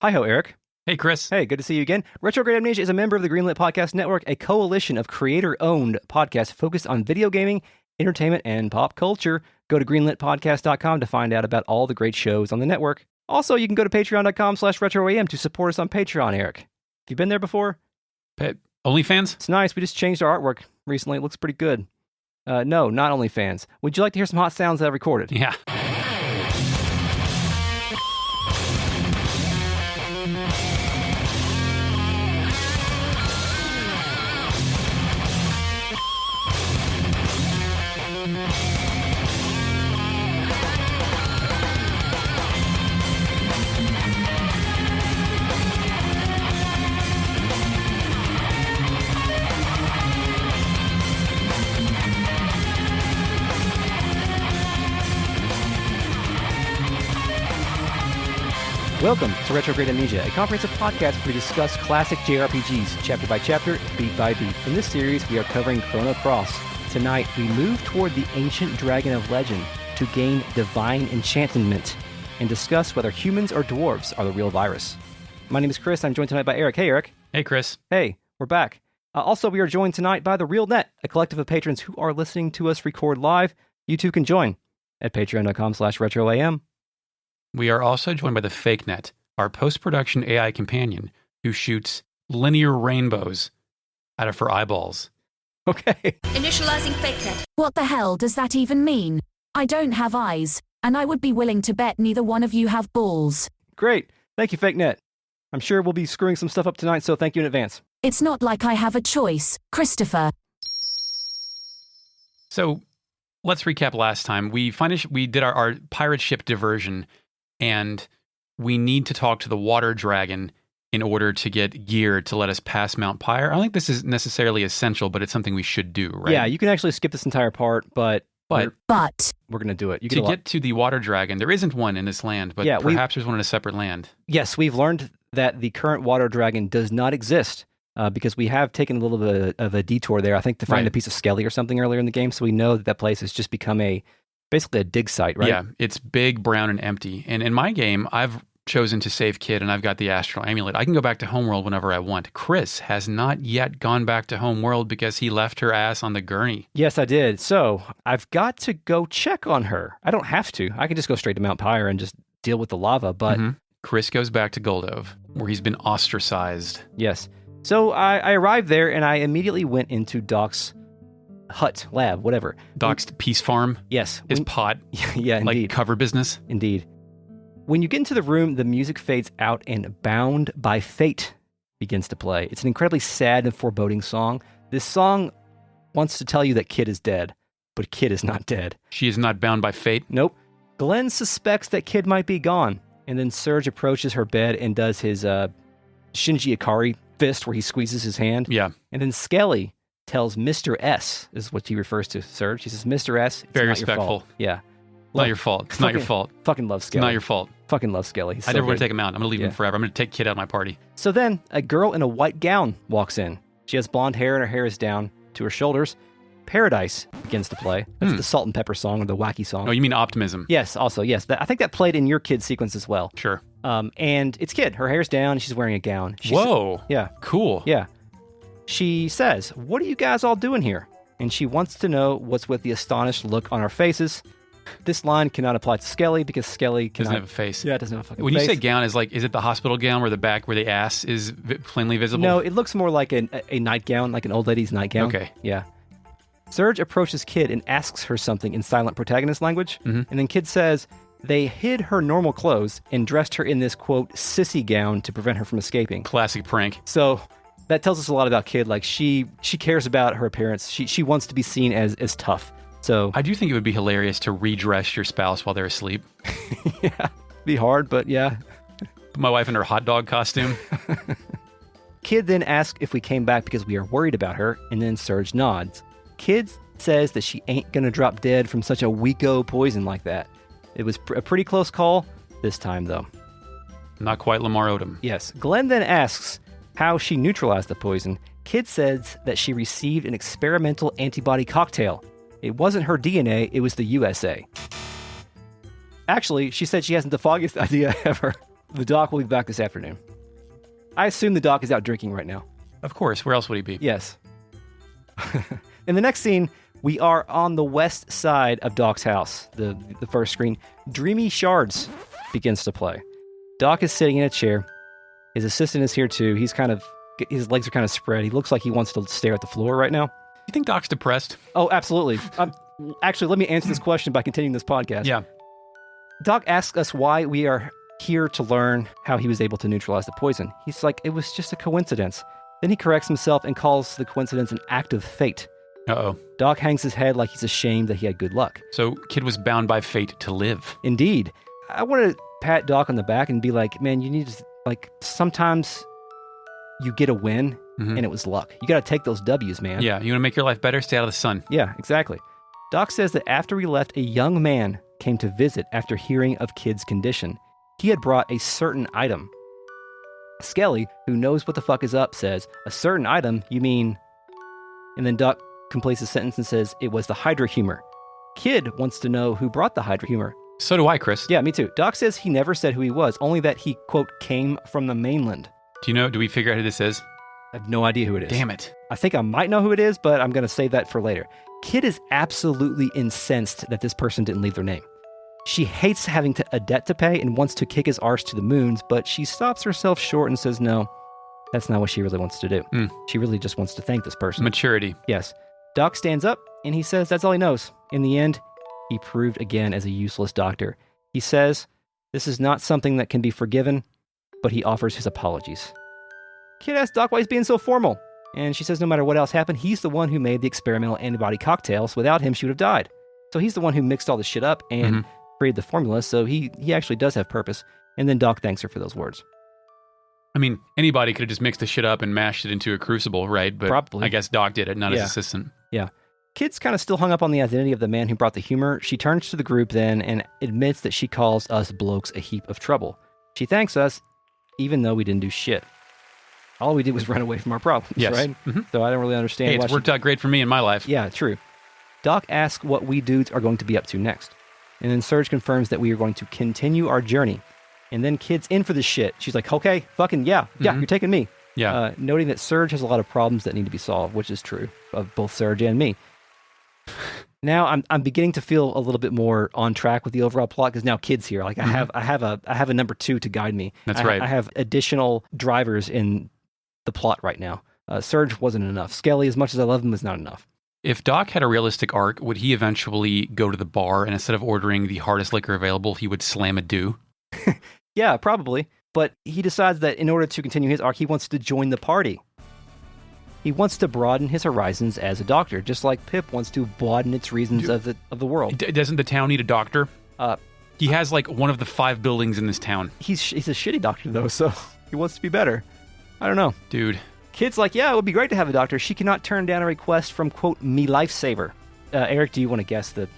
Hi-ho, Eric. Hey, Chris. Hey, good to see you again. Retrograde Amnesia is a member of the Greenlit Podcast Network, a coalition of creator-owned podcasts focused on video gaming, entertainment, and pop culture. Go to greenlitpodcast.com to find out about all the great shows on the network. Also, you can go to patreon.com/retroam to support us on Patreon, Eric. Have you been there before? OnlyFans? It's nice. We just changed our artwork recently. It looks pretty good. No, not OnlyFans. Would you like to hear some hot sounds that I recorded? Yeah. Welcome to Retrograde Amnesia, a comprehensive podcast where we discuss classic JRPGs, chapter by chapter, beat by beat. In this series, we are covering Chrono Cross. Tonight, we move toward the ancient dragon of legend to gain divine enchantment and discuss whether humans or dwarves are the real virus. My name is Chris. I'm joined tonight by Eric. Hey, Eric. Hey, Chris. Hey, we're back. Also, we are joined tonight by the Real Net, a collective of patrons who are listening to us record live. You too can join at patreon.com/retroam. We are also joined by the Fake Net, our post-production AI companion, who shoots linear rainbows out of her eyeballs. Okay. Initializing fake net. What the hell does that even mean? I don't have eyes, and I would be willing to bet neither one of you have balls. Great. Thank you, Fake Net. I'm sure we'll be screwing some stuff up tonight, so thank you in advance. It's not like I have a choice, Christopher. So, let's recap last time. We did our pirate ship diversion, and we need to talk to the water dragon in order to get gear to let us pass Mount Pyre. I don't think this is necessarily essential, but it's something we should do, right? Yeah, you can actually skip this entire part, but we're going to do it. To get to the water dragon, there isn't one in this land, but perhaps there's one in a separate land. Yes, we've learned that the current water dragon does not exist because we have taken a little bit of a detour there, I think, to find a piece of skelly or something earlier in the game, so we know that place has just become basically a dig site, right? Yeah, it's big, brown, and empty. And in my game, I've chosen to save Kid, and I've got the Astral Amulet. I can go back to Homeworld whenever I want. Chris has not yet gone back to Homeworld because he left her ass on the gurney. Yes, I did. So I've got to go check on her. I don't have to. I can just go straight to Mount Pyre and just deal with the lava, but... Chris goes back to Guldove, where he's been ostracized. Yes. So I arrived there, and I immediately went into Doc's hut, lab, whatever. Doc's peace farm? Yes. His pot? Yeah, indeed. Like cover business? Indeed. When you get into the room, the music fades out and Bound by Fate begins to play. It's an incredibly sad and foreboding song. This song wants to tell you that Kid is dead, but Kid is not dead. She is not bound by fate? Nope. Glenn suspects that Kid might be gone, and then Serge approaches her bed and does his Shinji Ikari fist where he squeezes his hand. Yeah. And then Skelly tells Mr. S, is what he refers to Serge. He says, Mr. S, it's very not respectful. Your fault. Yeah. Not your fault. It's not your fault. Fucking love Skelly. It's not your fault. Fucking love Skelly. I never want to take him out. I'm going to leave him forever. I'm going to take Kid out of my party. So then, a girl in a white gown walks in. She has blonde hair and her hair is down to her shoulders. Paradise begins to play. That's the Salt and Pepper song, or the wacky song. Oh, you mean Optimism? Yes, also, yes. I think that played in your Kid sequence as well. Sure. And it's Kid. Her hair's down, and she's wearing a gown. Whoa. Yeah. Cool. Yeah. She says, "What are you guys all doing here?" And she wants to know what's with the astonished look on our faces. This line cannot apply to Skelly because Skelly doesn't have a face. Yeah, it doesn't have a fucking face. When you say gown, is it the hospital gown where the ass is plainly visible? No, it looks more like a nightgown, like an old lady's nightgown. Okay. Yeah. Serge approaches Kid and asks her something in silent protagonist language. And then Kid says they hid her normal clothes and dressed her in this, quote, sissy gown to prevent her from escaping. Classic prank. So that tells us a lot about Kid. Like, she cares about her appearance. She wants to be seen as tough. So I do think it would be hilarious to redress your spouse while they're asleep. Yeah, be hard, but yeah. My wife in her hot dog costume. Kid then asks if we came back because we are worried about her, and then Serge nods. Kid says that she ain't gonna drop dead from such a weako poison like that. It was a pretty close call this time, though. Not quite Lamar Odom. Yes. Glenn then asks how she neutralized the poison. Kid says that she received an experimental antibody cocktail. It wasn't her DNA, it was the USA. Actually, she said she hasn't the foggiest idea ever. The doc will be back this afternoon. I assume the doc is out drinking right now. Of course. Where else would he be? Yes. In the next scene, we are on the west side of Doc's house. The first screen. Dreamy Shards begins to play. Doc is sitting in a chair. His assistant is here too. His legs are kind of spread. He looks like he wants to stare at the floor right now. You think Doc's depressed? Oh, absolutely. Actually, let me answer this question by continuing this podcast. Yeah. Doc asks us why we are here to learn how he was able to neutralize the poison. He's like, it was just a coincidence. Then he corrects himself and calls the coincidence an act of fate. Uh-oh. Doc hangs his head like he's ashamed that he had good luck. So, kid was bound by fate to live. Indeed. I want to pat Doc on the back and be like, man, you need to, sometimes you get a win and it was luck. You got to take those W's, man. Yeah, you want to make your life better? Stay out of the sun. Yeah, exactly. Doc says that after we left, a young man came to visit after hearing of Kid's condition. He had brought a certain item. Skelly, who knows what the fuck is up, says, a certain item? You mean... And then Doc completes the sentence and says, it was the Hydra humor. Kid wants to know who brought the Hydra humor. So do I, Chris. Yeah, me too. Doc says he never said who he was, only that he, quote, came from the mainland. Do we figure out who this is? I have no idea who it is. Damn it. I think I might know who it is, but I'm going to save that for later. Kid is absolutely incensed that this person didn't leave their name. She hates having a debt to pay and wants to kick his arse to the moons, but she stops herself short and says, no, that's not what she really wants to do. She really just wants to thank this person. Maturity. Yes. Doc stands up and he says that's all he knows. In the end, he proved again as a useless doctor. He says this is not something that can be forgiven, but he offers his apologies. Kid asks Doc why he's being so formal, and she says no matter what else happened, he's the one who made the experimental antibody cocktails. Without him, she would have died. So he's the one who mixed all this shit up and created the formula, so he actually does have purpose. And then Doc thanks her for those words. I mean, anybody could have just mixed the shit up and mashed it into a crucible, right? But probably. I guess Doc did it, not his assistant. Yeah. Kid's kind of still hung up on the identity of the man who brought the humor. She turns to the group then and admits that she calls us blokes a heap of trouble. She thanks us, even though we didn't do shit. All we did was run away from our problems, right? So I don't really understand why it's worked out great for me in my life. Yeah, true. Doc asks what we dudes are going to be up to next. And then Serge confirms that we are going to continue our journey. And then Kid's in for this shit. She's like, okay, fucking yeah, you're taking me. Yeah. Noting that Serge has a lot of problems that need to be solved, which is true of both Serge and me. Now I'm beginning to feel a little bit more on track with the overall plot because now Kid's here. Like I have a number two to guide me. That's right. I have additional drivers in the plot right now. Serge wasn't enough. Skelly, as much as I love him, is not enough. If Doc had a realistic arc, would he eventually go to the bar and instead of ordering the hardest liquor available, he would slam a do? Yeah, probably. But he decides that in order to continue his arc, he wants to join the party. He wants to broaden his horizons as a doctor, just like Pip wants to broaden its reasons of the world. Doesn't the town need a doctor? He has like one of the 5 buildings in this town. He's a shitty doctor though, so he wants to be better. I don't know. Dude. Kid's like, yeah, it would be great to have a doctor. She cannot turn down a request from, quote, me lifesaver. Eric, do you want to guess the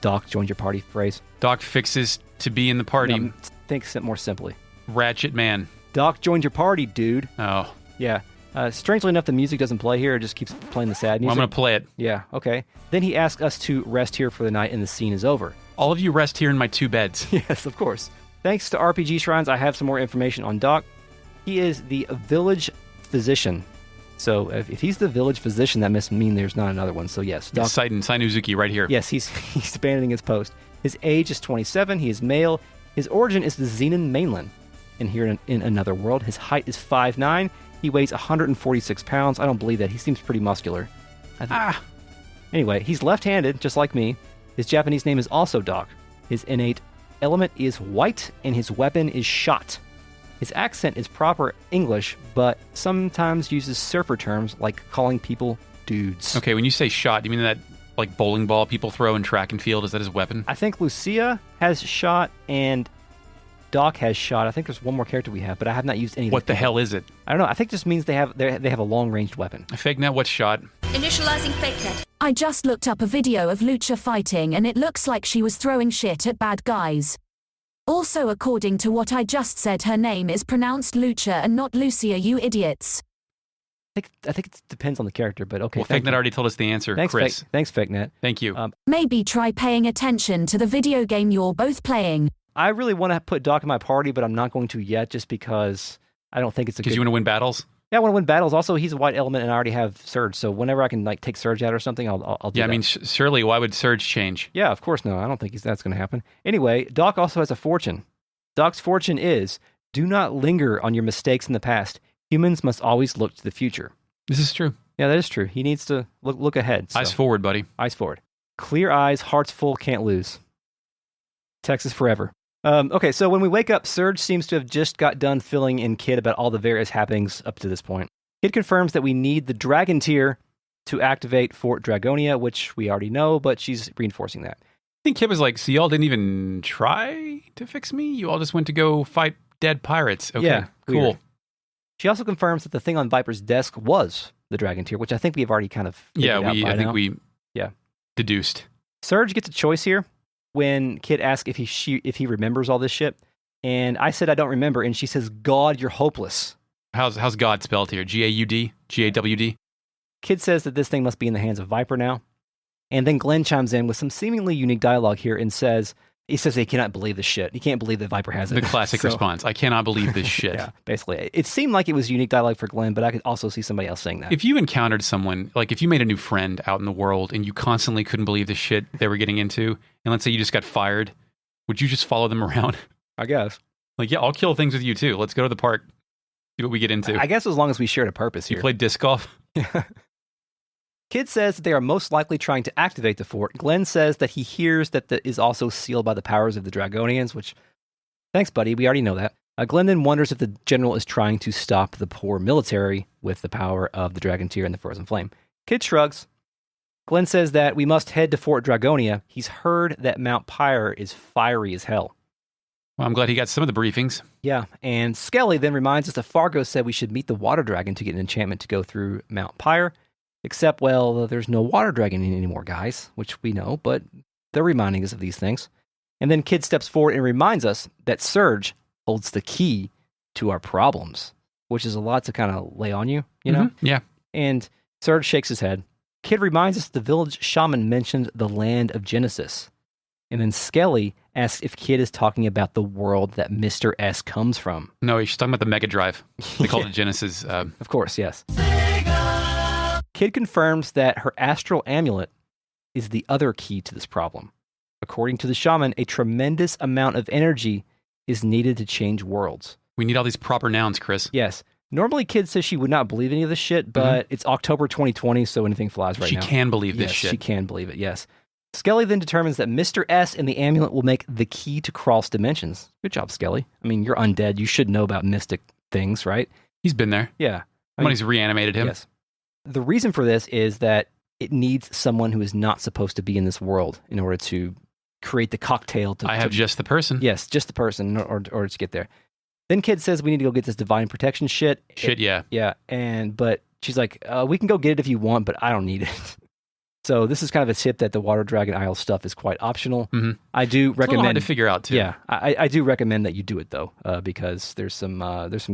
Doc joined your party phrase? Doc fixes to be in the party. No, think more simply. Ratchet man. Doc joined your party, dude. Oh. Yeah. Strangely enough, the music doesn't play here. It just keeps playing the sad music. Well, I'm going to play it. Yeah, okay. Then he asks us to rest here for the night and the scene is over. All of you rest here in my 2 beds. Yes, of course. Thanks to RPG Shrines, I have some more information on Doc. He is the village physician. So if he's the village physician, that must mean there's not another one. So yes. Doc, Sainuzuki right here. Yes, he's abandoning his post. His age is 27. He is male. His origin is the Xenon mainland. And here in another world, his height is 5'9". He weighs 146 pounds. I don't believe that. He seems pretty muscular. Anyway, he's left-handed, just like me. His Japanese name is also Doc. His innate element is white, and his weapon is shot. His accent is proper English, but sometimes uses surfer terms like calling people dudes. Okay, when you say shot, do you mean that like bowling ball people throw in track and field? Is that his weapon? I think Lucia has shot and Doc has shot. I think there's one more character we have, but I have not used any. What the hell is it? I don't know. I think it just means they have a long-ranged weapon. Fake net, what's shot? Initializing fake net. I just looked up a video of Lucca fighting and it looks like she was throwing shit at bad guys. Also, according to what I just said, her name is pronounced Lucca and not Lucia, you idiots. I think it depends on the character, but okay. Well, FakeNet already told us the answer, Thanks, Chris. Thanks, FakeNet. Thank you. Maybe try paying attention to the video game you're both playing. I really want to put Doc in my party, but I'm not going to yet just because I don't think it's a good... Because you want to win battles? Yeah, I want to win battles. Also, he's a white element, and I already have Serge, so whenever I can like take Serge out or something, I'll do that. Yeah, I mean, surely, why would Serge change? Yeah, of course no. I don't think that's going to happen. Anyway, Doc also has a fortune. Doc's fortune is, do not linger on your mistakes in the past. Humans must always look to the future. This is true. Yeah, that is true. He needs to look ahead. So. Eyes forward, buddy. Eyes forward. Clear eyes, hearts full, can't lose. Texas forever. Okay, so when we wake up, Serge seems to have just got done filling in Kid about all the various happenings up to this point. Kid confirms that we need the Dragon Tier to activate Fort Dragonia, which we already know, but she's reinforcing that. I think Kid was like, so y'all didn't even try to fix me? You all just went to go fight dead pirates. Okay, yeah, cool. Weird. She also confirms that the thing on Viper's desk was the Dragon Tier, which I think we've already kind of figured out by now. we deduced. Serge gets a choice here when Kid asks if he remembers all this shit. And I said I don't remember, and she says, God, you're hopeless. How's God spelled here? G-A-U-D? G-A-W-D? Kid says that this thing must be in the hands of Viper now. And then Glenn chimes in with some seemingly unique dialogue here and says he cannot believe this shit. He can't believe that Viper has it. The classic response. I cannot believe this shit. Yeah, basically. It seemed like it was unique dialogue for Glenn, but I could also see somebody else saying that. If you encountered someone, like if you made a new friend out in the world and you constantly couldn't believe the shit they were getting into, and let's say you just got fired, would you just follow them around? I guess. Like, yeah, I'll kill things with you too. Let's go to the park, see what we get into. I guess as long as we shared a purpose here. You played disc golf? Kid says that they are most likely trying to activate the fort. Glenn says that he hears that it is also sealed by the powers of the Dragonians, which, thanks, buddy, we already know that. Glenn then wonders if the general is trying to stop the poor military with the power of the Dragon Tier and the Frozen Flame. Kid shrugs. Glenn says that we must head to Fort Dragonia. He's heard that Mount Pyre is fiery as hell. Well, I'm glad he got some of the briefings. Yeah, and Skelly then reminds us that Fargo said we should meet the Water Dragon to get an enchantment to go through Mount Pyre. Except, well, there's no water dragon anymore, guys, which we know, but they're reminding us of these things. And then Kid steps forward and reminds us that Serge holds the key to our problems, which is a lot to kind of lay on you, you know? Yeah. And Serge shakes his head. Kid reminds us the village shaman mentioned the land of Genesis. And then Skelly asks if Kid is talking about the world that Mr. S comes from. No, he's talking about the Mega Drive. They call it Genesis. Of course, yes. Kid confirms that her astral amulet is the other key to this problem. According to the shaman, a tremendous amount of energy is needed to change worlds. We need all these proper nouns, Chris. Yes. Normally, Kid says she would not believe any of this shit, but it's October 2020, so anything flies right now. She can believe this shit. She can believe it, yes. Skelly then determines that Mr. S and the amulet will make the key to cross dimensions. Good job, Skelly. I mean, you're undead. You should know about mystic things, right? He's been there. Yeah. Somebody's reanimated him. Yes. The reason for this is that it needs someone who is not supposed to be in this world in order to create the cocktail. I have just the person. Yes, just the person in order to get there. Then Kid says we need to go get this divine protection shit. Yeah. Yeah, but she's like, we can go get it if you want, but I don't need it. So this is kind of a tip that the Water Dragon Isle stuff is quite optional. Mm-hmm. I do recommend. It's a little hard to figure out too. Yeah, I do recommend that you do it though, because there's some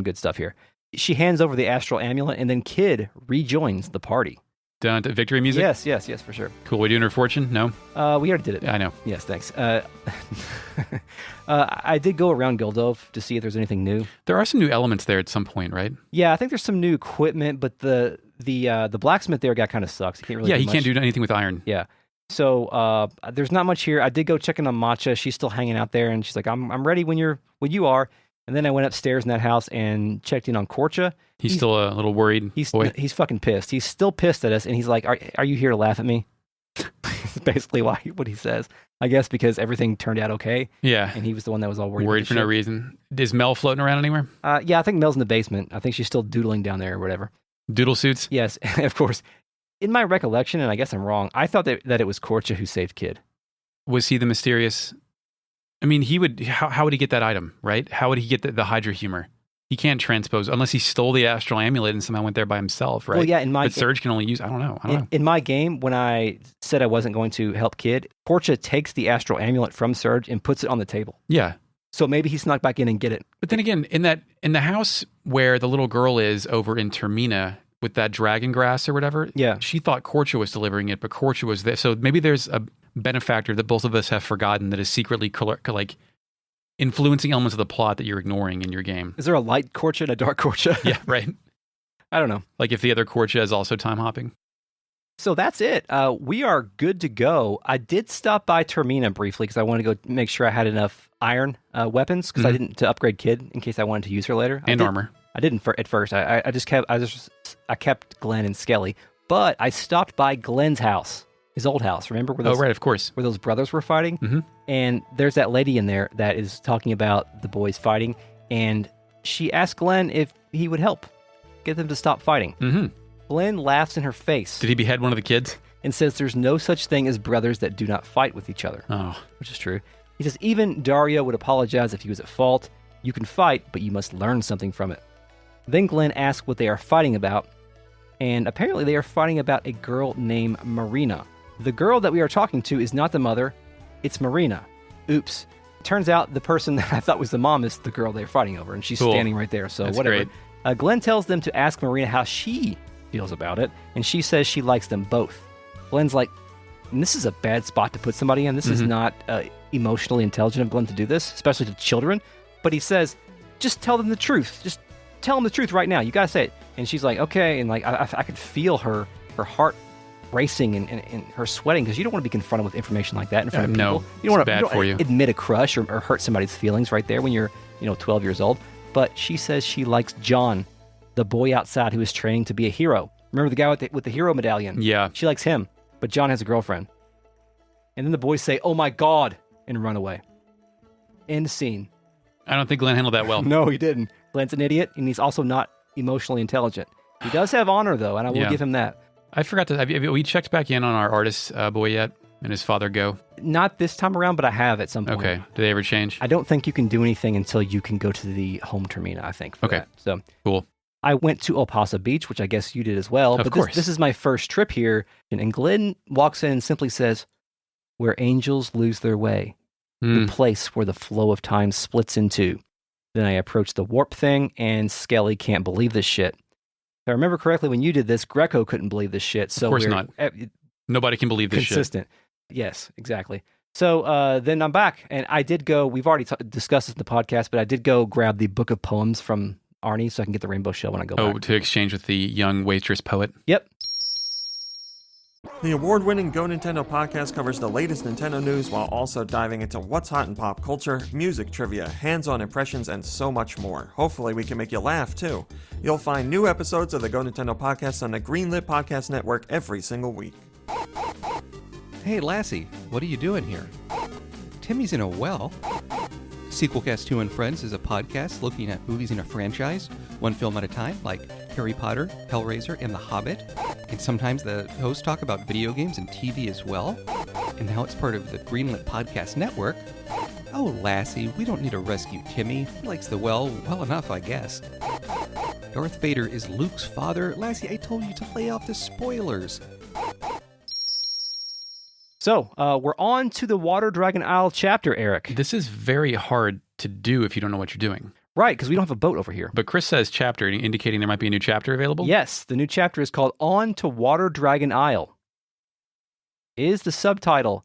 good stuff here. She hands over the astral amulet, and then Kid rejoins the party. Down to victory music? Yes, for sure. Cool. We doing her fortune? No? We already did it. I know. Yes, thanks. I did go around Guldove to see if there's anything new. There are some new elements there at some point, right? Yeah, I think there's some new equipment, but the blacksmith there guy kind of sucks. He can't really. Yeah, do he can't do anything with iron. Yeah. So there's not much here. I did go check in on Matcha. She's still hanging out there, and she's like, "I'm ready when you are." And then I went upstairs in that house and checked in on Korcha. He's still a little worried. He's fucking pissed. He's still pissed at us, and he's like, "Are you here to laugh at me?" That's basically what he says. I guess because everything turned out okay. Yeah. And he was the one that was all worried. Worried for no reason. Is Mel floating around anywhere? Yeah, I think Mel's in the basement. I think she's still doodling down there or whatever. Doodle suits? Yes, of course. In my recollection, and I guess I'm wrong, I thought that it was Korcha who saved Kid. Was he the mysterious? I mean, he would. How would he get that item, right? How would he get the Hydra humor? He can't transpose unless he stole the astral amulet and somehow went there by himself, right? Well, yeah, but Serge can only use. I don't know. In my game, when I said I wasn't going to help Kid, Korcha takes the astral amulet from Serge and puts it on the table. Yeah. So maybe he snuck back in and get it. But then again, in the house where the little girl is over in Termina with that dragon grass or whatever, yeah, she thought Korcha was delivering it, but Korcha was there. So maybe there's a benefactor that both of us have forgotten that is secretly like influencing elements of the plot that you're ignoring in your game. Is there a light Korcha and a dark Korcha? Yeah, right. I don't know. Like if the other Korcha is also time hopping. So that's it. We are good to go. I did stop by Termina briefly because I wanted to go make sure I had enough iron weapons because I didn't to upgrade Kid in case I wanted to use her later. And armor. I didn't at first. I kept Glenn and Skelly, but I stopped by Glenn's house, his old house. Remember where those, right, of course, where those brothers were fighting? Mm-hmm. And there's that lady in there that is talking about the boys fighting, and she asked Glenn if he would help get them to stop fighting. Mm-hmm. Glenn laughs in her face. Did he behead one of the kids? And says there's no such thing as brothers that do not fight with each other. Oh. Which is true. He says even Dario would apologize if he was at fault. You can fight, but you must learn something from it. Then Glenn asks what they are fighting about, and apparently they are fighting about a girl named Marina. The girl that we are talking to is not the mother, it's Marina. Oops. Turns out the person that I thought was the mom is the girl they're fighting over, and she's standing right there, so that's whatever. Great. Glenn tells them to ask Marina how she feels about it, and she says she likes them both. Glenn's like, this is a bad spot to put somebody in. This is not emotionally intelligent of Glenn to do this, especially to children. But he says, just tell them the truth. Just tell them the truth right now. You gotta say it. And she's like, okay. And like, I could feel her heart racing and her sweating because you don't want to be confronted with information like that in front of people. No, you don't want to admit a crush or hurt somebody's feelings right there when you're 12 years old. But she says she likes John, the boy outside who is training to be a hero. Remember the guy with the hero medallion? Yeah. She likes him, but John has a girlfriend. And then the boys say, oh my God, and run away. End scene. I don't think Glenn handled that well. No, he didn't. Glenn's an idiot, and he's also not emotionally intelligent. He does have honor, though, and I will give him that. I forgot to... Have we checked back in on our artist boy yet? And his father go? Not this time around, but I have at some point. Okay. Do they ever change? I don't think you can do anything until you can go to the home Termina, I think. Okay. That. So cool. I went to Opassa Beach, which I guess you did as well. Of course. This is my first trip here. And Glenn walks in and simply says, where angels lose their way, the place where the flow of time splits in two. Then I approach the warp thing, and Skelly can't believe this shit. If I remember correctly, when you did this, Greco couldn't believe this shit. So of course not. Nobody can believe this shit. Consistent. Yes, exactly. So then I'm back, and I did go, we've already discussed this in the podcast, but I did go grab the book of poems from Arnie so I can get the rainbow shell when I go back. Oh, to exchange with the young waitress poet? Yep. The award-winning Go Nintendo podcast covers the latest Nintendo news while also diving into what's hot in pop culture, music trivia, hands-on impressions, and so much more. Hopefully we can make you laugh, too. You'll find new episodes of the Go Nintendo podcast on the Greenlit Podcast Network every single week. Hey, Lassie, what are you doing here? Timmy's in a well. Sequelcast 2 and Friends is a podcast looking at movies in a franchise, one film at a time, like Harry Potter, Hellraiser, and The Hobbit. And sometimes the hosts talk about video games and TV as well. And now it's part of the Greenlit Podcast Network. Oh, Lassie, we don't need to rescue Timmy. He likes the well enough, I guess. Darth Vader is Luke's father. Lassie, I told you to lay off the spoilers. So, we're on to the Water Dragon Isle chapter, Eric. This is very hard to do if you don't know what you're doing. Right, because we don't have a boat over here. But Chris says chapter, indicating there might be a new chapter available? Yes, the new chapter is called On to Water Dragon Isle. Is the subtitle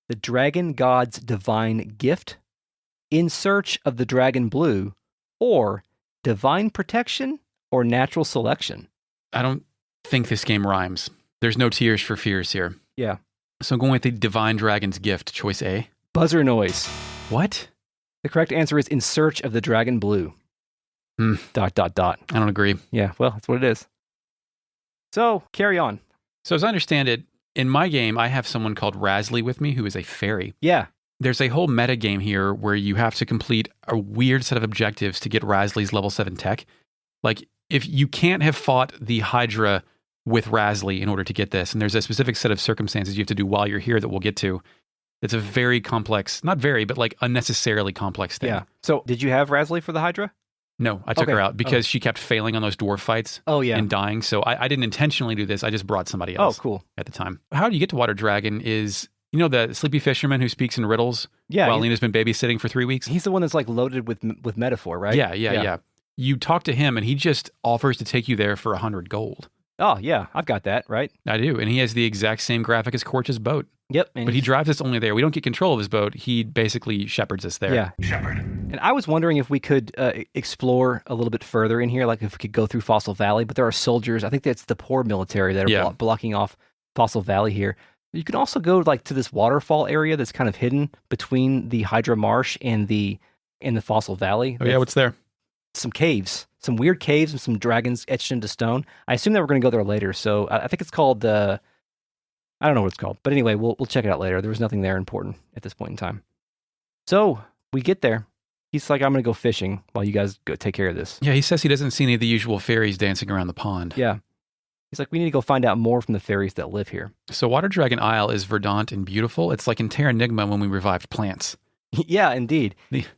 The Dragon God's Divine Gift, In Search of the Dragon Blue, or Divine Protection or Natural Selection? I don't think this game rhymes. There's no Tears for Fears here. Yeah. So I'm going with the Divine Dragon's Gift, choice A. Buzzer noise. What? The correct answer is In Search of the Dragon Blue. ... I don't agree. Yeah, well, that's what it is. So, carry on. So as I understand it, in my game, I have someone called Rasley with me who is a fairy. Yeah. There's a whole meta game here where you have to complete a weird set of objectives to get Rasley's level 7 tech. Like, if you can't have fought the Hydra with Rasley in order to get this, and there's a specific set of circumstances you have to do while you're here that we'll get to. It's a very complex, not very, but like unnecessarily complex thing. Yeah. So, did you have Rasley for the Hydra? No, I took her out because she kept failing on those dwarf fights and dying. So I didn't intentionally do this. I just brought somebody else at the time. How do you get to Water Dragon is, you know, the sleepy fisherman who speaks in riddles while Lena's been babysitting for 3 weeks? He's the one that's like loaded with metaphor, right? Yeah. You talk to him and he just offers to take you there for 100 gold. Oh, yeah. I've got that, right? I do. And he has the exact same graphic as Korch's boat. Yep. But he drives us only there. We don't get control of his boat. He basically shepherds us there. Yeah. Shepherd. And I was wondering if we could explore a little bit further in here, like if we could go through Fossil Valley. But there are soldiers. I think that's the poor military that are blocking off Fossil Valley here. You can also go like to this waterfall area that's kind of hidden between the Hydra Marsh and the Fossil Valley. Oh, yeah, what's there? Some caves, some weird caves and some dragons etched into stone. I assume that we're going to go there later. So I think it's called, I don't know what it's called. But anyway, we'll check it out later. There was nothing there important at this point in time. So we get there. He's like, I'm going to go fishing while you guys go take care of this. Yeah, he says he doesn't see any of the usual fairies dancing around the pond. Yeah. He's like, we need to go find out more from the fairies that live here. So Water Dragon Isle is verdant and beautiful. It's like in Terra Nigma when we revived plants. Yeah, indeed. We've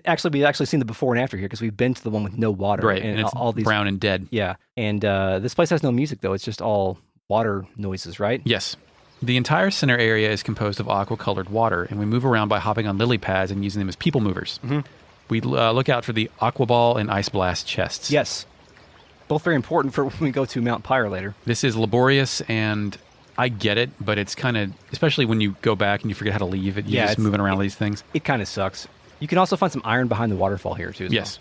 actually seen the before and after here because we've been to the one with no water. Right, and it's all these brown and dead. Yeah, and this place has no music, though. It's just all water noises, right? Yes. The entire center area is composed of aqua-colored water, and we move around by hopping on lily pads and using them as people movers. Mm-hmm. We look out for the Aqua Ball and Ice Blast chests. Yes. Both very important for when we go to Mount Pyre later. This is laborious, and I get it, but it's kind of, especially when you go back and you forget how to leave it, you're just moving around these things. It kind of sucks. You can also find some iron behind the waterfall here, too. Yes.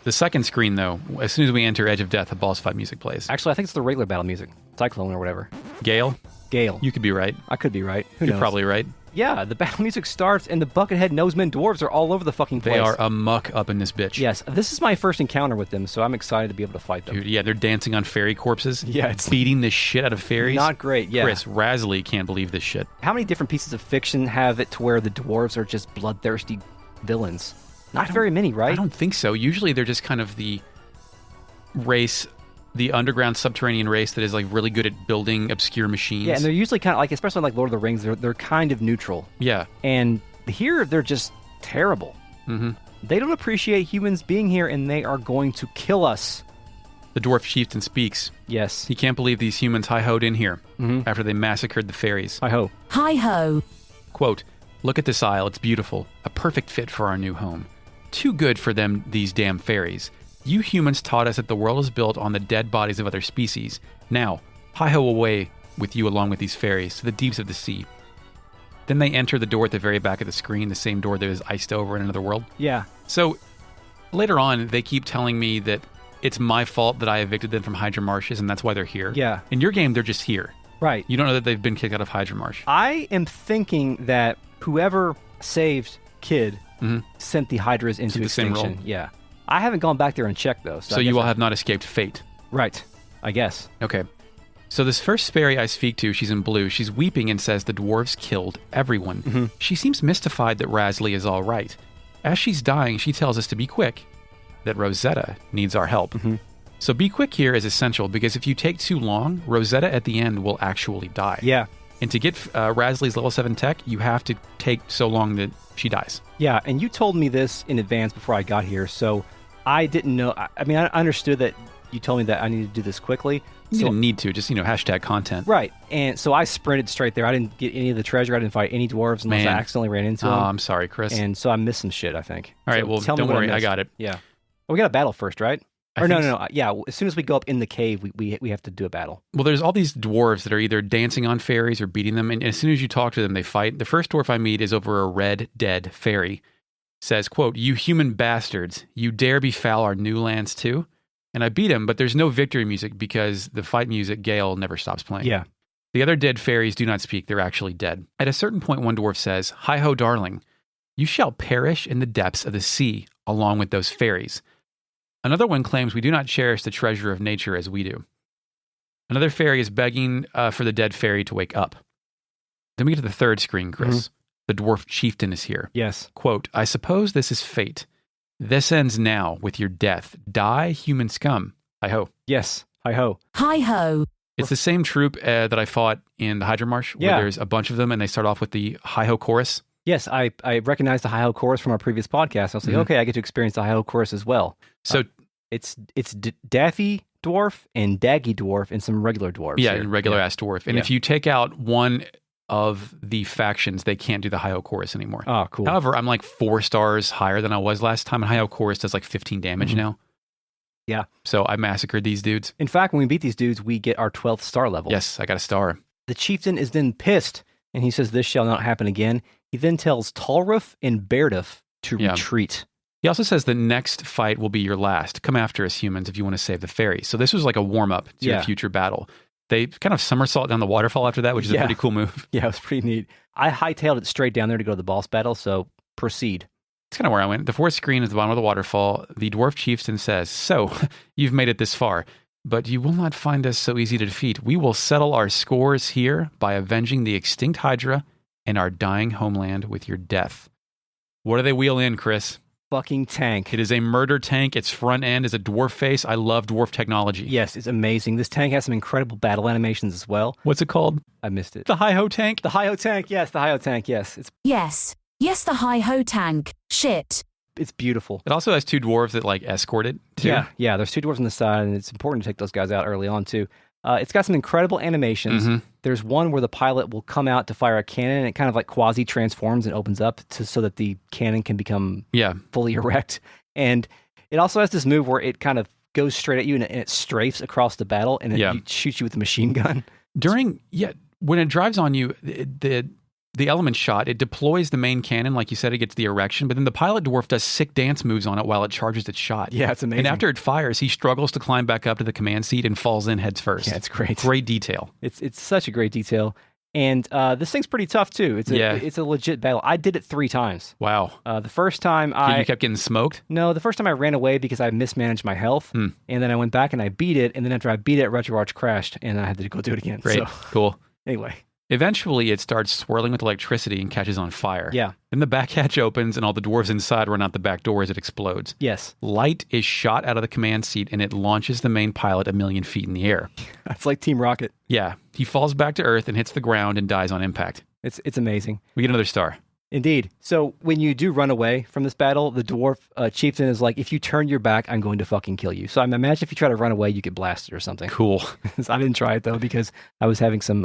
The second screen, though, as soon as we enter Edge of Death, the boss fight music plays. Actually, I think it's the regular battle music. Cyclone or whatever. Gale? You could be right. I could be right. Who You're knows? Probably right. Yeah, the battle music starts, and the Buckethead Nosemen dwarves are all over the fucking place. They are amuck up in this bitch. Yes, this is my first encounter with them, so I'm excited to be able to fight them. Dude, yeah, they're dancing on fairy corpses. Yeah, it's beating the shit out of fairies. Not great, yeah. Chris, Rasley can't believe this shit. How many different pieces of fiction have it to where the dwarves are just bloodthirsty villains? Not very many, right? I don't think so. Usually they're just kind of the race, the underground subterranean race that is like really good at building obscure machines. Yeah, and they're usually kind of like, especially like Lord of the Rings, they're kind of neutral. Yeah. And here they're just terrible. Mm-hmm. They don't appreciate humans being here, and they are going to kill us. The dwarf chieftain speaks. Yes. He can't believe these humans hi-hoed in here after they massacred the fairies. Hi-ho. Hi-ho. Quote, "Look at this isle. It's beautiful. A perfect fit for our new home. Too good for them, these damn fairies. You humans taught us that the world is built on the dead bodies of other species. Now, hi-ho away with you along with these fairies to the deeps of the sea." Then they enter the door at the very back of the screen, the same door that is iced over in another world. Yeah. So later on, they keep telling me that it's my fault that I evicted them from Hydra Marshes, and that's why they're here. Yeah. In your game, they're just here. Right. You don't know that they've been kicked out of Hydra Marsh. I am thinking that whoever saved Kid sent the Hydras into the same extinction. world. Yeah. I haven't gone back there and checked, though. So you all have not escaped fate. Right. I guess. Okay. So this first fairy I speak to, she's in blue. She's weeping and says the dwarves killed everyone. She seems mystified that Rasley is all right. As she's dying, she tells us to be quick, that Rosetta needs our help. So be quick here is essential, because if you take too long, Rosetta at the end will actually die. Yeah. And to get Rasley's level 7 tech, you have to take so long that she dies. Yeah, and you told me this in advance before I got here, so I didn't know. I mean, I understood that you told me that I needed to do this quickly. You didn't need to, just, hashtag content. Right, and so I sprinted straight there. I didn't get any of the treasure. I didn't fight any dwarves unless I accidentally ran into them. Oh, I'm sorry, Chris. And so I missed some shit, I think. All right, so well, tell don't me what worry, I got it. Yeah. Well, we got a battle first, right? I think no. Yeah, as soon as we go up in the cave, we have to do a battle. Well, there's all these dwarves that are either dancing on fairies or beating them, and as soon as you talk to them, they fight. The first dwarf I meet is over a red, dead fairy. Says, quote, "You human bastards, you dare befoul our new lands too?" And I beat him, but there's no victory music because the fight music, Gale, never stops playing. Yeah. The other dead fairies do not speak. They're actually dead. At a certain point, one dwarf says, "Hi-ho, darling, you shall perish in the depths of the sea along with those fairies." Another one claims we do not cherish the treasure of nature as we do. Another fairy is begging for the dead fairy to wake up. Then we get to the third screen, Chris. The dwarf chieftain is here. Yes. Quote, "I suppose this is fate. This ends now with your death. Die, human scum. Hi-ho." Yes. Hi-ho. Hi-ho. It's the same troop that I fought in the Hydra Marsh, where there's a bunch of them, and they start off with the hi-ho chorus. Yes, I recognized the hi-ho chorus from our previous podcast. I was like, okay, I get to experience the hi-ho chorus as well. So it's Daffy Dwarf and Daggy Dwarf and some regular dwarves. Yeah, here. and regular-ass dwarf. And if you take out one of the factions, they can't do the hi-ho chorus anymore. Oh, cool. However, I'm like 4 stars higher than I was last time, and hi-ho chorus does like 15 damage now. Yeah. So I massacred these dudes. In fact, when we beat these dudes, we get our 12th star level. Yes, I got a star. The chieftain is then pissed and he says this shall not happen again. He then tells Talruf and Berduf to Yeah. retreat. He also says the next fight will be your last. Come after us, humans, if you want to save the fairy. So this was like a warm-up to Yeah. a future battle. They kind of somersault down the waterfall after that, which is a Yeah. pretty cool move. Yeah, it was pretty neat. I hightailed it straight down there to go to the boss battle, so proceed. It's kind of where I went. The fourth screen is the bottom of the waterfall. The dwarf chieftain says, "So, you've made it this far, but you will not find us so easy to defeat. We will settle our scores here by avenging the extinct Hydra and our dying homeland with your death." What do they wheel in, Chris? Fucking tank. It is a murder tank. Its front end is a dwarf face. I love dwarf technology. Yes, it's amazing. This tank has some incredible battle animations as well. What's it called? I missed it. The hi-ho tank? The Hi-Ho tank, yes, the Hi-Ho tank, yes. Yes, the hi-ho tank. Shit. It's beautiful. It also has two dwarves that like escort it, too. Yeah, there's two dwarves on the side, and it's important to take those guys out early on, too. It's got some incredible animations. Mhm. There's one where the pilot will come out to fire a cannon, and it kind of like quasi-transforms and opens up so that the cannon can become Yeah. fully erect. And it also has this move where it kind of goes straight at you, and it strafes across the battle, and it shoots you with a machine gun. When it drives on you, the element shot, it deploys the main cannon, like you said, it gets the erection, but then the pilot dwarf does sick dance moves on it while it charges its shot. Yeah, it's amazing. And after it fires, he struggles to climb back up to the command seat and falls in heads first. Yeah, it's great. Great detail. It's such a great detail. And this thing's pretty tough, too. It's a legit battle. I did it 3 times. Wow. The first time You kept getting smoked? No, the first time I ran away because I mismanaged my health, and then I went back and I beat it, and then after I beat it, RetroArch crashed, and I had to go do it again. Great. So, Cool. anyway. Eventually, it starts swirling with electricity and catches on fire. Yeah. Then the back hatch opens, and all the dwarves inside run out the back door as it explodes. Yes. Light is shot out of the command seat, and it launches the main pilot 1,000,000 feet in the air. It's like Team Rocket. Yeah. He falls back to Earth and hits the ground and dies on impact. It's amazing. We get another star. Indeed. So when you do run away from this battle, the dwarf chieftain is like, if you turn your back, I'm going to fucking kill you. So I imagine if you try to run away, you get blasted or something. Cool. I didn't try it, though, because I was having some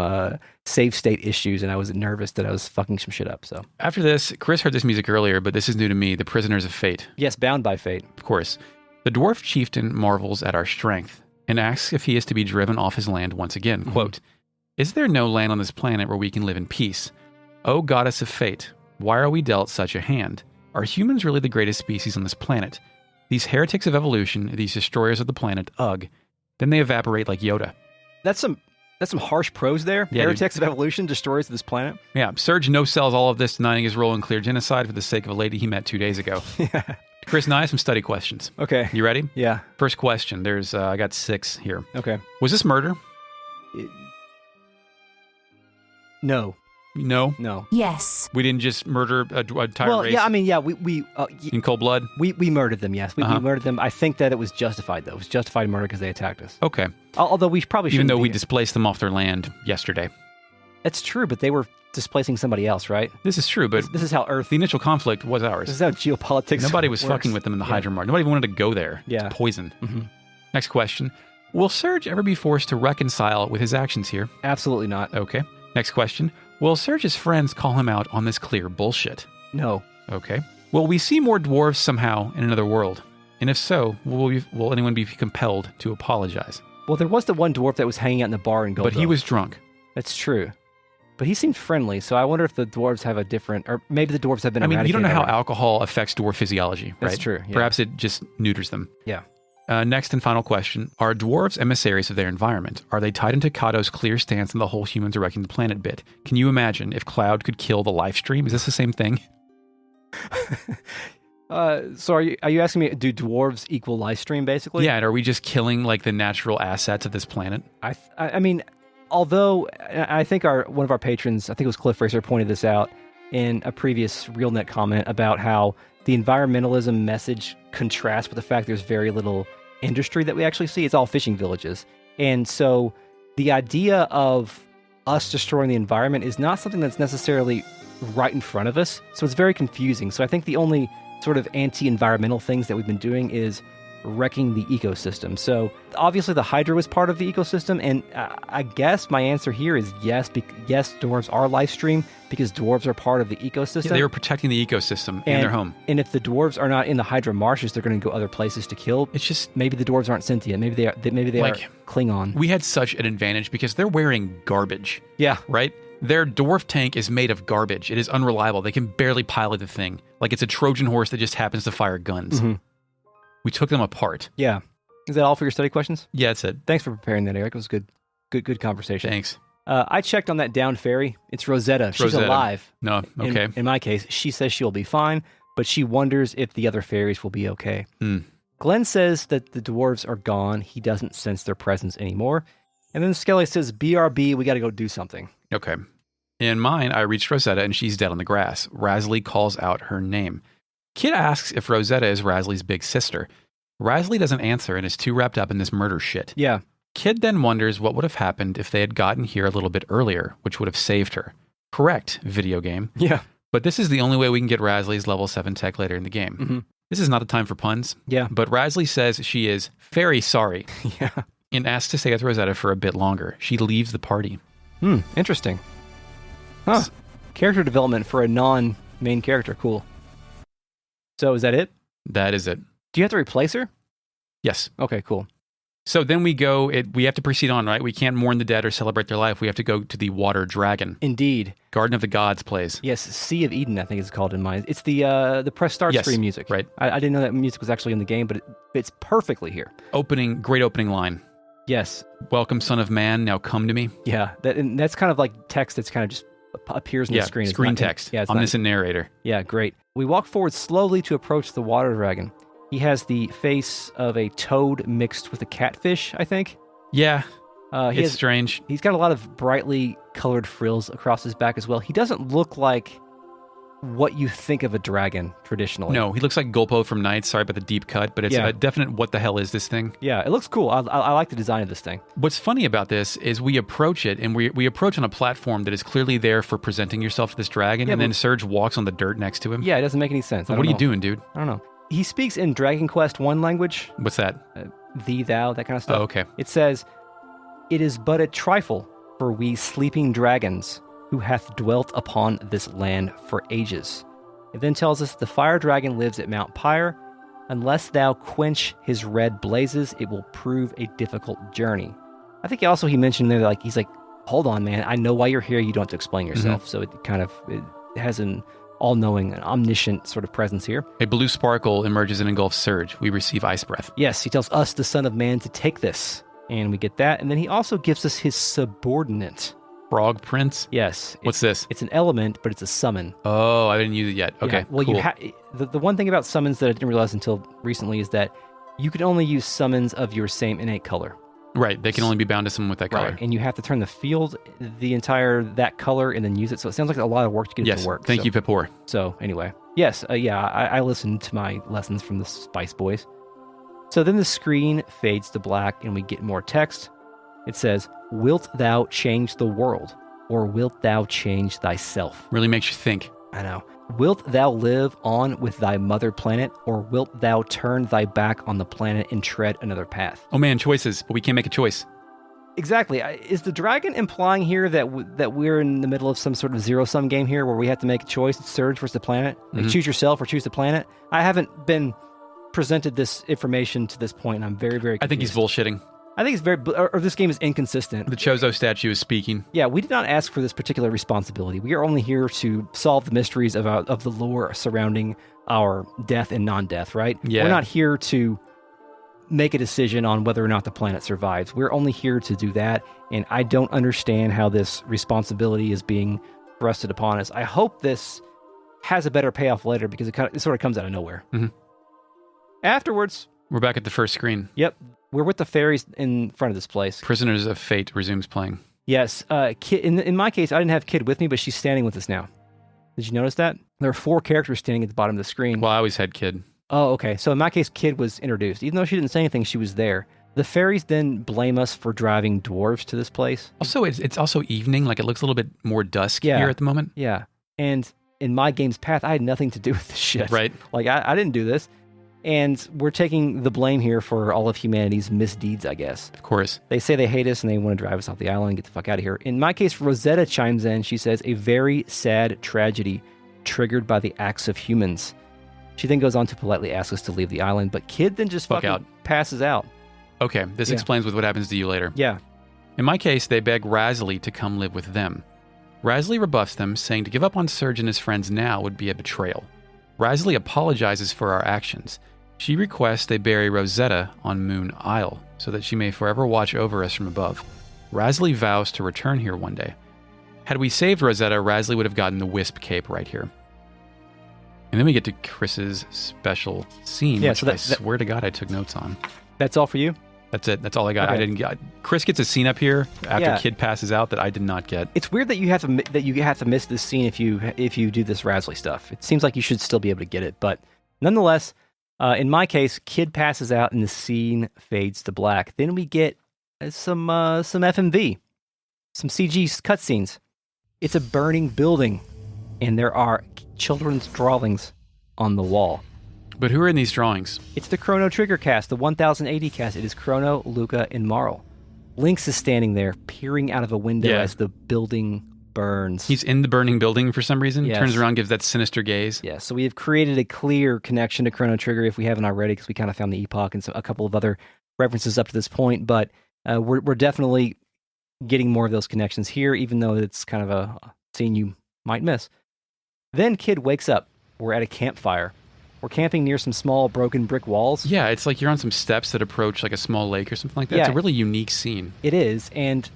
save state issues, and I was nervous that I was fucking some shit up. So After this, Chris heard this music earlier, but this is new to me, The Prisoners of Fate. yes, bound by fate. Of course. The dwarf chieftain marvels at our strength and asks if he is to be driven off his land once again. Quote, "Is there no land on this planet where we can live in peace? O goddess of fate, why are we dealt such a hand? Are humans really the greatest species on this planet? These heretics of evolution, these destroyers of the planet, ugh. Then they evaporate like Yoda." That's some harsh prose there. Yeah, Heretics of evolution, destroyers of this planet. Yeah, Serge no-sells all of this, denying his role in clear genocide for the sake of a lady he met 2 days ago. Chris and I have some study questions. Okay. You ready? Yeah. First question. There's I got 6 here. Okay. Was this murder? No. No. No. Yes. We didn't just murder an entire Well, race yeah, I mean, yeah, we in cold blood? we murdered them, yes. We murdered them. I think that it was justified, though. It was justified murder because they attacked us. Okay. Although we probably shouldn't Even though we be- displaced them off their land yesterday. That's true, but they were displacing somebody else, right? This is true, but This is how Earth... the initial conflict was This ours. is how geopolitics Nobody was works. fucking with them in the Yeah. Hydra Mart. Nobody wanted to go there. Yeah. It's poison. Mhm. Next question. Will Serge ever be forced to reconcile with his actions here? Absolutely not. Okay. Next question. Will Serge's friends call him out on this clear bullshit? No. Okay. Will we see more dwarves somehow in another world? And if so, will anyone be compelled to apologize? Well, there was the one dwarf that was hanging out in the bar in Guldove. But he was drunk. That's true. But he seemed friendly, so I wonder if the dwarves have a different... Or maybe the dwarves have been I mean, you don't know how eradicated alcohol affects dwarf physiology, right? That's true, yeah. Perhaps it just neuters them. Yeah. Next and final question. Are dwarves emissaries of their environment? Are they tied into Kato's clear stance on the whole humans erecting the planet bit? Can you imagine if Cloud could kill the live stream? Is this the same thing? So are you asking me, do dwarves equal live stream, basically? Yeah, and are we just killing like the natural assets of this planet? I mean, although I think one of our patrons, I think it was Cliff Racer, pointed this out in a previous RealNet comment about how the environmentalism message contrasts with the fact there's very little industry that we actually see. It's all fishing villages. And so the idea of us destroying the environment is not something that's necessarily right in front of us. So it's very confusing. So I think the only sort of anti-environmental things that we've been doing is wrecking the ecosystem. So obviously the Hydra was part of the ecosystem, and I guess my answer here is yes. Yes, dwarves are live stream because dwarves are part of the ecosystem. Yeah, they were protecting the ecosystem and their home. And if the dwarves are not in the Hydra marshes, they're going to go other places to kill. It's just maybe the dwarves aren't sentient. Maybe they are. Maybe they Like, are Klingon. we had such an advantage because they're wearing garbage. Yeah. Right? Their dwarf tank is made of garbage. It is unreliable. They can barely pilot the thing. Like it's a Trojan horse that just happens to fire guns. Mm-hmm. We took them apart. Yeah. Is that all for your study questions? Yeah, that's it. Thanks for preparing that, Eric. It was good conversation. Thanks. I checked on that downed ferry. It's Rosetta. She's alive. No, okay. In my case, she says she'll be fine, but she wonders if the other fairies will be okay. Glenn says that the dwarves are gone. He doesn't sense their presence anymore. And then Skelly says, BRB, we got to go do something. Okay. In mine, I reached Rosetta and she's dead on the grass. Rasley calls out her name. Kid asks if Rosetta is Rasley's big sister. Rasley doesn't answer and is too wrapped up in this murder shit. Yeah. Kid then wonders what would have happened if they had gotten here a little bit earlier, which would have saved her. Correct, video game. Yeah. But this is the only way we can get Rasley's level 7 tech later in the game. Mm-hmm. This is not the time for puns. Yeah. But Rasley says she is very sorry. Yeah. And asks to stay with Rosetta for a bit longer. She leaves the party. Interesting. Huh. Character development for a non-main character. Cool. So is that it? That is it. Do you have to replace her? Yes. Okay, cool. So then we have to proceed on, right? We can't mourn the dead or celebrate their life. We have to go to the Water Dragon. Indeed. Garden of the Gods plays. Yes, Sea of Eden, I think it's called in mine. It's the press start screen music. Right. I didn't know that music was actually in the game, but it fits perfectly here. Great opening line. Yes. Welcome, son of man, now come to me. Yeah, and that's kind of like text that's kind of just appears on the screen. Screen text. It's omniscient narrator. Yeah, great. We walk forward slowly to approach the water dragon. He has the face of a toad mixed with a catfish, I think. Yeah, it's strange. He's got a lot of brightly colored frills across his back as well. He doesn't look like what you think of a dragon traditionally. No, he looks like Gulpo from Knights. Sorry about the deep cut, but it's a definite what the hell is this thing? Yeah, it looks cool. I like the design of this thing. What's funny about this is we approach it, and we approach on a platform that is clearly there for presenting yourself to this dragon, and then Serge walks on the dirt next to him. Yeah, it doesn't make any sense. What are you doing, dude? I don't know. He speaks in Dragon Quest 1 language. What's that? Thee, thou, that kind of stuff. Oh, okay. It says, "It is but a trifle for we sleeping dragons who hath dwelt upon this land for ages." It then tells us the fire dragon lives at Mount Pyre. Unless thou quench his red blazes, it will prove a difficult journey. I think he mentioned there, like, he's like, hold on, man. I know why you're here. You don't have to explain yourself. Mm-hmm. So it has an all-knowing, an omniscient sort of presence here. A blue sparkle emerges and engulfs Serge. We receive ice breath. Yes, he tells us, the son of man, to take this. And we get that. And then he also gives us his subordinate. Frog Prince? Yes. What's this? It's an element, but it's a summon. Oh, I didn't use it yet. Okay, yeah, well, cool. The one thing about summons that I didn't realize until recently is that you can only use summons of your same innate color. Right, they can only be bound to someone with that color. Right, and you have to turn the field that color and then use it. So it sounds like a lot of work to get it to work. Thank you, Pipor. So anyway, I listened to my lessons from the Spice Boys. So then the screen fades to black and we get more text. It says, "Wilt thou change the world, or wilt thou change thyself?" Really makes you think. I know. "Wilt thou live on with thy mother planet, or wilt thou turn thy back on the planet and tread another path?" Oh man, choices, but we can't make a choice. Exactly. Is the dragon implying here that we're in the middle of some sort of zero-sum game here where we have to make a choice? It's Serge versus the planet? Like, choose yourself or choose the planet? I haven't been presented this information to this point, and I'm very, very confused. I think he's bullshitting. I think it's this game is inconsistent. The Chozo statue is speaking. Yeah, we did not ask for this particular responsibility. We are only here to solve the mysteries of the lore surrounding our death and non-death, right? Yeah. We're not here to make a decision on whether or not the planet survives. We're only here to do that, and I don't understand how this responsibility is being thrusted upon us. I hope this has a better payoff later, because it sort of comes out of nowhere. Mm-hmm. Afterwards, we're back at the first screen. Yep. We're with the fairies in front of this place. Prisoners of Fate resumes playing. Yes. Kid, in my case, I didn't have Kid with me, but she's standing with us now. Did you notice that? There are 4 characters standing at the bottom of the screen. Well, I always had Kid. Oh, okay. So in my case, Kid was introduced. Even though she didn't say anything, she was there. The fairies then blame us for driving dwarves to this place. Also, it's also evening. Like, it looks a little bit more dusk here at the moment. Yeah. And in my game's path, I had nothing to do with this shit. Right. Like, I didn't do this. And we're taking the blame here for all of humanity's misdeeds, I guess. Of course. They say they hate us and they want to drive us off the island and get the fuck out of here. In my case, Rosetta chimes in. She says, "A very sad tragedy triggered by the acts of humans." She then goes on to politely ask us to leave the island, but Kid then just fucking passes out. Okay, this explains what happens to you later. Yeah. In my case, they beg Rasley to come live with them. Rasley rebuffs them, saying to give up on Serge and his friends now would be a betrayal. Rasley apologizes for our actions. She requests they bury Rosetta on Moon Isle, so that she may forever watch over us from above. Rasley vows to return here one day. Had we saved Rosetta, Rasley would have gotten the Wisp cape right here. And then we get to Chris's special scene, which I swear to God I took notes on. That's all for you? That's it. That's all I got. Okay. I didn't get. Chris gets a scene up here after Kid passes out that I did not get. It's weird that you have to miss this scene if you do this Rasley stuff. It seems like you should still be able to get it, but nonetheless, in my case, Kid passes out and the scene fades to black. Then we get some FMV, some CG cutscenes. It's a burning building, and there are children's drawings on the wall. But who are in these drawings? It's the Chrono Trigger cast, the 1080 cast. It is Chrono, Lucca, and Marl. Lynx is standing there, peering out of a window as the building burns. He's in the burning building for some reason. Yes. Turns around, gives that sinister gaze. Yeah, so we have created a clear connection to Chrono Trigger if we haven't already, because we kind of found the epoch and a couple of other references up to this point. But we're definitely getting more of those connections here, even though it's kind of a scene you might miss. Then Kid wakes up. We're at a campfire. We're camping near some small broken brick walls. Yeah, it's like you're on some steps that approach like a small lake or something like that. Yeah. It's a really unique scene. It is, and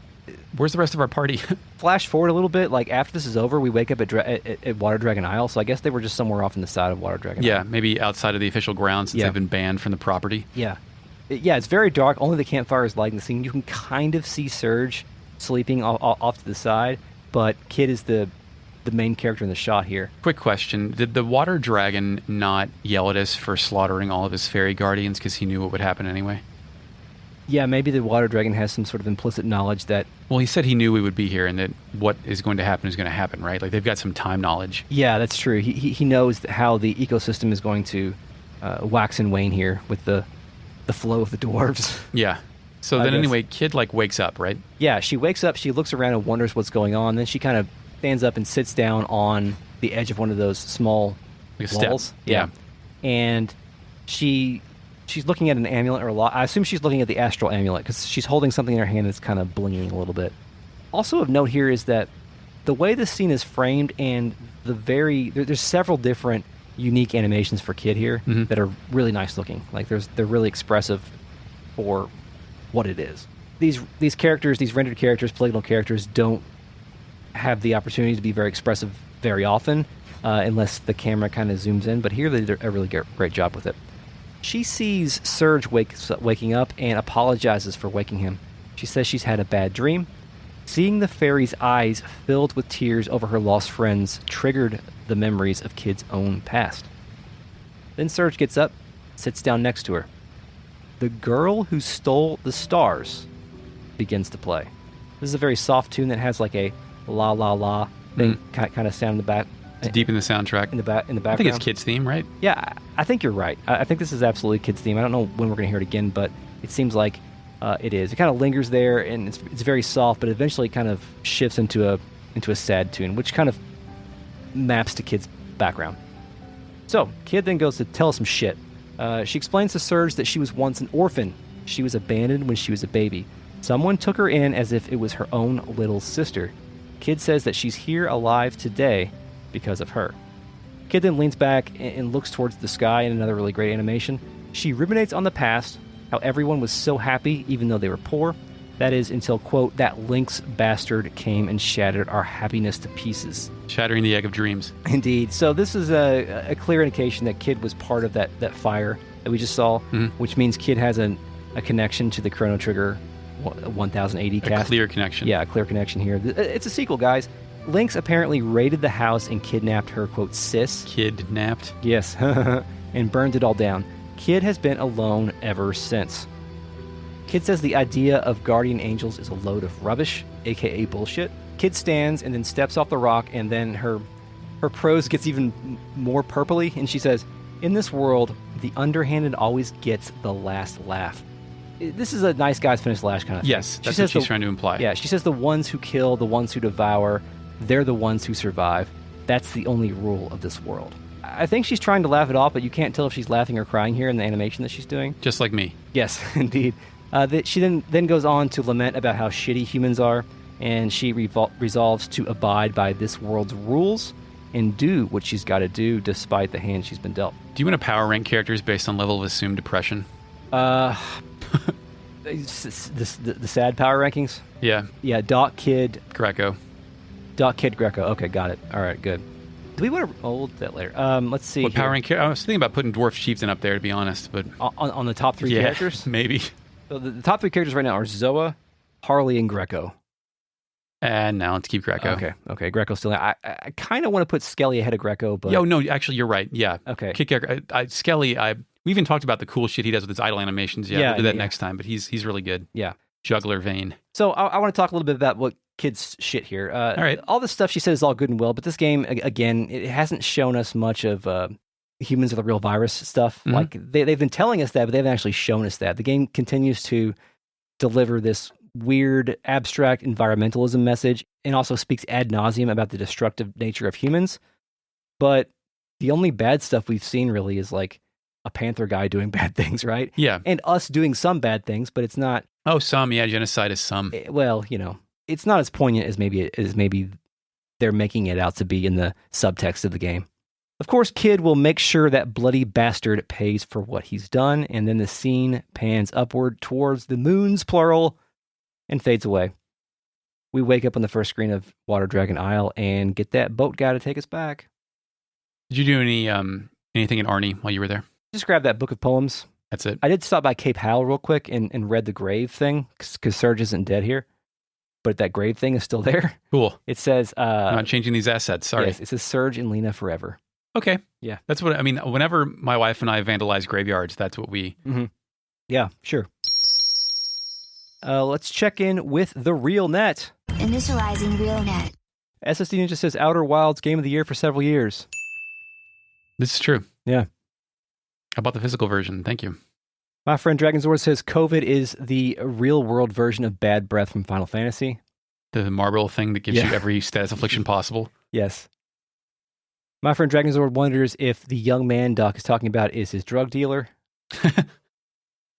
where's the rest of our party? Flash forward a little bit, like after this is over, we wake up at Water Dragon Isle, so I guess they were just somewhere off on the side of Water Dragon Isle. Yeah, maybe outside of the official grounds since they've been banned from the property. Yeah. It's very dark. Only the campfire is lighting the scene. You can kind of see Serge sleeping off to the side, but Kid is the main character in the shot here. Quick question. Did the water dragon not yell at us for slaughtering all of his fairy guardians because he knew what would happen anyway? Yeah, maybe the water dragon has some sort of implicit knowledge that... Well, he said he knew we would be here and that what is going to happen, right? Like, they've got some time knowledge. Yeah, that's true. He knows how the ecosystem is going to wax and wane here with the flow of the dwarves. Yeah. So then anyway, Kid, wakes up, right? Yeah, she wakes up, she looks around and wonders what's going on. Then she kind of stands up and sits down on the edge of one of those small walls. Step. Yeah. And she's looking at an amulet or a lot. I assume she's looking at the astral amulet because she's holding something in her hand that's kind of blinging a little bit. Also of note here is that the way this scene is framed and there's several different unique animations for Kid here that are really nice looking. Like they're really expressive for what it is. These characters, these rendered characters, polygonal characters, don't have the opportunity to be very expressive very often unless the camera kind of zooms in, but here they do a really great job with it. She sees Serge waking up and apologizes for waking him. She says she's had a bad dream. Seeing the fairy's eyes filled with tears over her lost friends triggered the memories of Kid's own past. Then Serge gets up, sits down next to her. The Girl Who Stole the Stars begins to play. This is a very soft tune that has like a la la la thing kind of sound in the back. It's deep in the soundtrack. In the background. I think it's Kid's theme, right? Yeah, I think you're right. I think this is absolutely Kid's theme. I don't know when we're going to hear it again, but it seems like it is. It kind of lingers there, and it's very soft, but eventually kind of shifts into a sad tune, which kind of maps to Kid's background. So, Kid then goes to tell some shit. She explains to Serge that she was once an orphan. She was abandoned when she was a baby. Someone took her in as if it was her own little sister. Kid says that she's here alive today because of her. Kid then leans back and looks towards the sky in another really great animation. She ruminates on the past, how everyone was so happy even though they were poor. That is until, quote, that Lynx bastard came and shattered our happiness to pieces. Shattering the egg of dreams. Indeed. So this is a clear indication that Kid was part of that fire that we just saw, which means Kid has a connection to the Chrono Trigger 1080 cast. A clear connection. Yeah, a clear connection here. It's a sequel, guys. Lynx apparently raided the house and kidnapped her, quote, sis. Kidnapped? Yes, and burned it all down. Kid has been alone ever since. Kid says the idea of guardian angels is a load of rubbish, aka bullshit. Kid stands and then steps off the rock, and then her prose gets even more purpley, and she says, in this world, the underhanded always gets the last laugh. This is a nice guys finish last kind of thing. Yes, that's what she's trying to imply. Yeah, she says the ones who kill, the ones who devour, they're the ones who survive. That's the only rule of this world. I think she's trying to laugh it off, but you can't tell if she's laughing or crying here in the animation that she's doing. Just like me. Yes, indeed. She then goes on to lament about how shitty humans are. and she resolves to abide by this world's rules and do what she's got to do despite the hand she's been dealt. Do you want to power rank characters based on level of assumed depression? The sad power rankings? Yeah. Yeah, Doc Kid Greco. Okay, got it. All right, good. Do we want to hold that later? Let's see. What power rank? I was thinking about putting Dwarf Chieftain up there, to be honest, but on the top three characters? Maybe. So the top three characters right now are Zoa, Harley, and Greco. And now let's keep Greco. Okay. Greco's still there. I kind of want to put Skelly ahead of Greco, but... Yo, no, actually, you're right. Yeah. Okay. Skelly, we even talked about the cool shit he does with his idle animations. Yeah, we'll do that next time, but he's really good. Yeah. Juggler vein. So I want to talk a little bit about what kids shit here. All right. All this stuff she said is all good and well, but this game, again, it hasn't shown us much of humans are the real virus stuff. Mm-hmm. Like, they've been telling us that, but they haven't actually shown us that. The game continues to deliver this weird, abstract environmentalism message and also speaks ad nauseum about the destructive nature of humans. But the only bad stuff we've seen really is like a panther guy doing bad things, right? Yeah. And us doing some bad things, but it's not... Oh, some. Yeah, genocide is some. Well, it's not as poignant as maybe they're making it out to be in the subtext of the game. Of course, Kid will make sure that bloody bastard pays for what he's done, and then the scene pans upward towards the moons, plural, and fades away. We wake up on the first screen of Water Dragon Isle and get that boat guy to take us back. Did you do anything in Arnie while you were there? Just grab that book of poems. That's it. I did stop by Cape Howell real quick and read the grave thing, because Serge isn't dead here. But that grave thing is still there. Cool. It says... I'm not changing these assets, sorry. Yes, it says Serge and Lena forever. Okay. Yeah. That's what, I mean, whenever my wife and I vandalize graveyards, that's what we... Mm-hmm. Yeah, sure. Let's check in with the Real Net. Initializing Real Net. SSD Ninja says Outer Wilds Game of the Year for several years. This is true. Yeah. How about the physical version? Thank you. My friend Dragonzord says COVID is the real-world version of Bad Breath from Final Fantasy. The marble thing that gives you every status affliction possible. Yes. My friend Dragonzord wonders if the young man Doc is talking about is his drug dealer.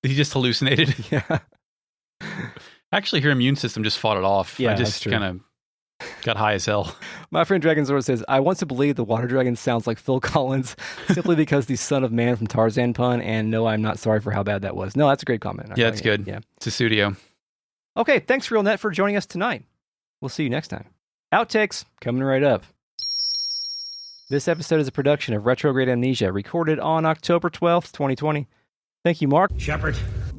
He just hallucinated. Yeah. Actually, her immune system just fought it off. Yeah, I just kind of got high as hell. My friend Dragonzord says, I want to believe the water dragon sounds like Phil Collins simply because the son of man from Tarzan pun, and no, I'm not sorry for how bad that was. No, that's a great comment. Yeah, that's good. Yeah. It's a studio. Okay, thanks RealNet for joining us tonight. We'll see you next time. Outtakes coming right up. This episode is a production of Retrograde Amnesia, recorded on October 12th, 2020. Thank you, Mark Shepard.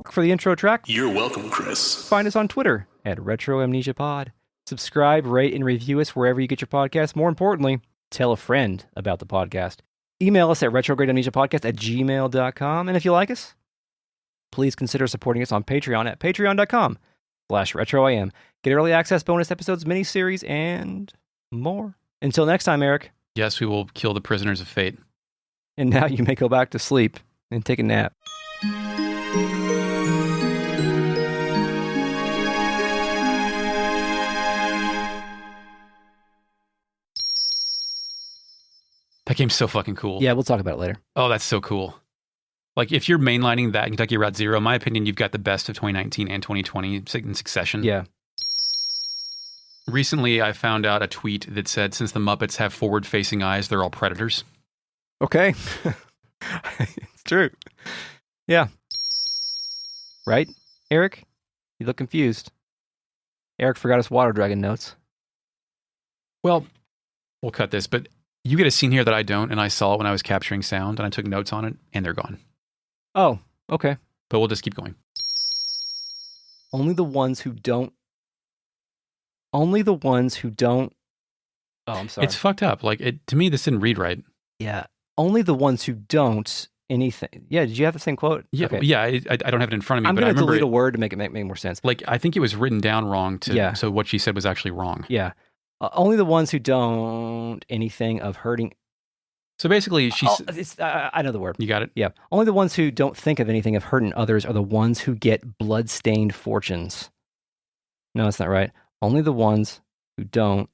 for the intro track. You're welcome, Chris. Find us on Twitter at RetroAmnesiaPod. Subscribe, rate, and review us wherever you get your podcast. More importantly, tell a friend about the podcast. Email us at retrogradeamnesiapodcast@gmail.com. And if you like us, please consider supporting us on Patreon at patreon.com/retroam. Get early access, bonus episodes, miniseries, and more. Until next time, Eric. Yes, we will kill the prisoners of fate. And now you may go back to sleep and take a nap. That game's so fucking cool. Yeah, we'll talk about it later. Oh, that's so cool. Like, if you're mainlining that in Kentucky Route Zero, in my opinion, you've got the best of 2019 and 2020 in succession. Yeah. Recently, I found out a tweet that said, since the Muppets have forward-facing eyes, they're all predators. Okay. It's true. Yeah. Right, Eric? You look confused. Eric forgot his water dragon notes. Well, we'll cut this, but you get a scene here that I don't, and I saw it when I was capturing sound, and I took notes on it, and they're gone. Oh, okay. But we'll just keep going. Only the ones who don't... Oh, I'm sorry. It's fucked up. Like, to me, this didn't read right. Yeah. Only the ones who don't anything. Yeah, did you have the same quote? Yeah, okay. yeah. I don't have it in front of me, I'm but I going to remember delete a word to make it make more sense. Like, I think it was written down wrong, so what she said was actually wrong. Yeah. Only the ones who don't anything of hurting... So basically, I know the word. You got it? Yeah. Only the ones who don't think of anything of hurting others are the ones who get blood-stained fortunes. No, that's not right. Only the ones who don't